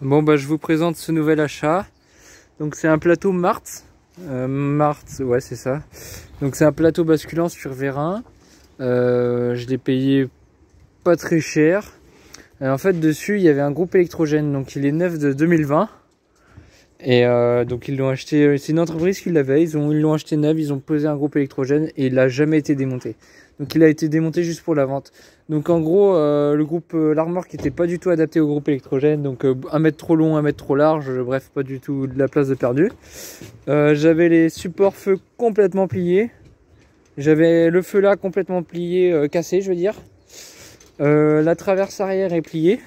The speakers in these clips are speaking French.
Bon bah je vous présente ce nouvel achat. Donc c'est un plateau Martz. Ouais c'est ça. Donc c'est un plateau basculant sur vérin. Je l'ai payé pas très cher. En fait dessus il y avait un groupe électrogène. Donc il est neuf de 2020. Et donc ils l'ont acheté, c'est une entreprise qui l'avait, ils l'ont acheté neuf, ils ont posé un groupe électrogène et il n'a jamais été démonté. Donc il a été démonté juste pour la vente. Donc en gros le groupe, l'armoire qui n'était pas du tout adapté au groupe électrogène, donc 1 mètre trop long, 1 mètre trop large, bref pas du tout de la place de perdu. J'avais les supports feu complètement pliés, j'avais le feu là complètement plié, cassé je veux dire. La traverse arrière est pliée,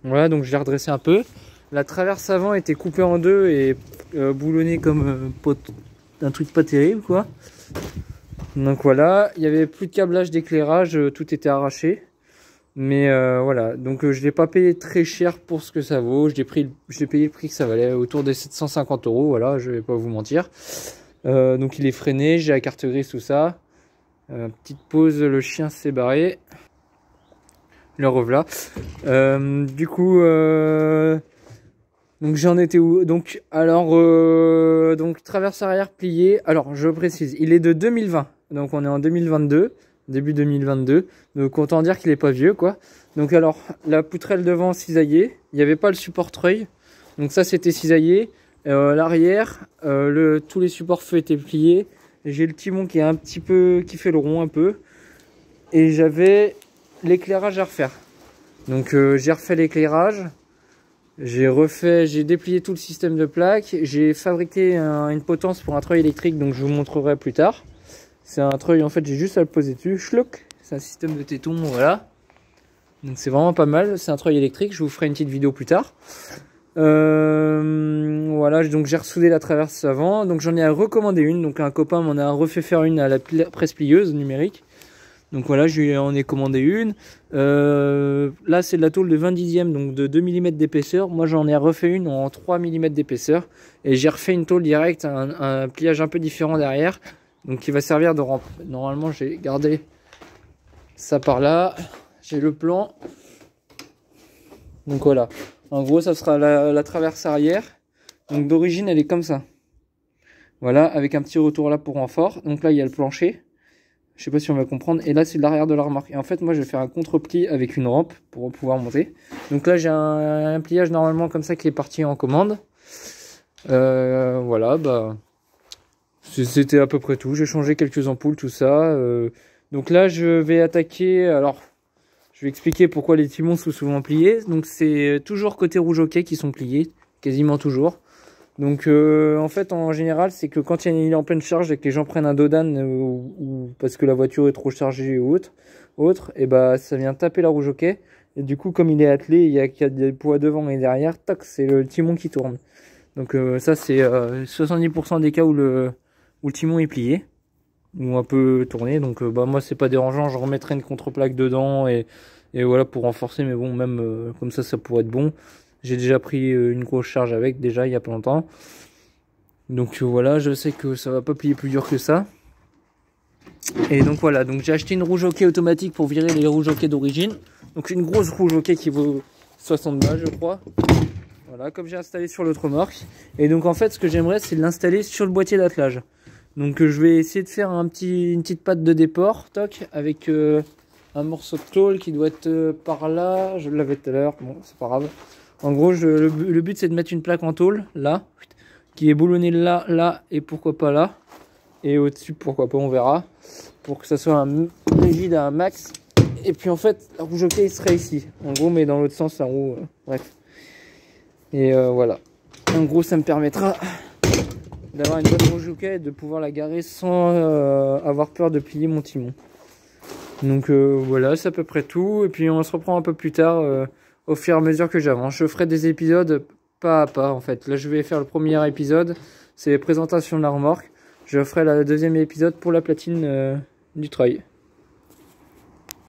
voilà donc je l'ai redressé un peu. La traverse avant était coupée en deux et boulonnée comme un truc pas terrible quoi. Donc voilà, il y avait plus de câblage d'éclairage, tout était arraché. Mais voilà, donc je l'ai pas payé très cher pour ce que ça vaut. J'ai payé le prix que ça valait, autour des 750 €, voilà, je vais pas vous mentir. Donc il est freiné, j'ai la carte grise, tout ça. Petite pause, le chien s'est barré. Le revoilà. Du coup... donc j'en étais où? Donc alors donc traverse arrière pliée. Alors je précise, il est de 2020. Donc on est en 2022, début 2022. Donc autant dire qu'il est pas vieux quoi. Donc alors la poutrelle devant cisaillée, il n'y avait pas le support treuil. Donc ça c'était cisaillé. L'arrière, tous les supports feu étaient pliés. J'ai le timon qui est un petit peu, qui fait le rond un peu. Et j'avais l'éclairage à refaire. Donc j'ai refait l'éclairage. J'ai déplié tout le système de plaques, j'ai fabriqué une potence pour un treuil électrique, donc je vous montrerai plus tard. C'est un treuil, en fait, j'ai juste à le poser dessus, schlock, c'est un système de téton, voilà. Donc c'est vraiment pas mal, c'est un treuil électrique, je vous ferai une petite vidéo plus tard. Voilà, donc j'ai ressoudé la traverse avant, donc j'en ai recommandé une, donc un copain m'en a refait faire une à la presse plieuse numérique. Donc voilà, je lui en ai commandé une. Là, c'est de la tôle de 20 dixièmes, donc de 2 mm d'épaisseur. Moi, j'en ai refait une en 3 mm d'épaisseur. Et j'ai refait une tôle directe, un pliage un peu différent derrière. Donc qui va servir de rampe. Normalement, j'ai gardé ça par là. J'ai le plan. Donc voilà. En gros, ça sera la traverse arrière. Donc d'origine, elle est comme ça. Voilà, avec un petit retour là pour renfort. Donc là, il y a le plancher. Je sais pas si on va comprendre. Et là, c'est l'arrière de la remorque. Et en fait, moi, je vais faire un contre-pli avec une rampe pour pouvoir monter. Donc là, j'ai un pliage normalement comme ça qui est parti en commande. Voilà, bah, c'était à peu près tout. J'ai changé quelques ampoules, tout ça. Donc là, je vais attaquer. Alors, je vais expliquer pourquoi les timons sont souvent pliés. Donc, c'est toujours côté rouge hockey qui sont pliés, quasiment toujours. Donc en fait en général c'est que quand il est en pleine charge et que les gens prennent un dodan ou parce que la voiture est trop chargée ou autre et bah ça vient taper la rouge hockey et du coup comme il est attelé il y a des poids devant et derrière, tac, c'est le timon qui tourne. Donc ça c'est 70% des cas où le timon est plié ou un peu tourné, donc bah moi c'est pas dérangeant, je remettrai une contreplaque dedans et voilà pour renforcer, mais bon même comme ça pourrait être bon. J'ai déjà pris une grosse charge avec, déjà, il y a pas longtemps. Donc voilà, je sais que ça va pas plier plus dur que ça. Et donc voilà, donc j'ai acheté une rouge hockey automatique pour virer les rouges hockey d'origine. Donc une grosse rouge hockey qui vaut 60 balles, je crois. Voilà, comme j'ai installé sur l'autre remorque. Et donc en fait, ce que j'aimerais, c'est l'installer sur le boîtier d'attelage. Donc je vais essayer de faire une petite patte de déport, toc, avec un morceau de tôle qui doit être par là. Je l'avais tout à l'heure, bon, c'est pas grave. En gros, le but c'est de mettre une plaque en tôle, là, qui est boulonnée là, là, et pourquoi pas là. Et au-dessus, pourquoi pas, on verra. Pour que ça soit rigide à un max. Et puis en fait, la rouge hockey il serait ici. En gros, mais dans l'autre sens, la roue, bref. Et voilà. En gros, ça me permettra d'avoir une bonne rouge hockey et de pouvoir la garer sans avoir peur de plier mon timon. Donc voilà, c'est à peu près tout. Et puis on se reprend un peu plus tard. Au fur et à mesure que j'avance, je ferai des épisodes pas à pas en fait. Là je vais faire le premier épisode, c'est les présentations de la remorque. Je ferai le deuxième épisode pour la platine du treuil.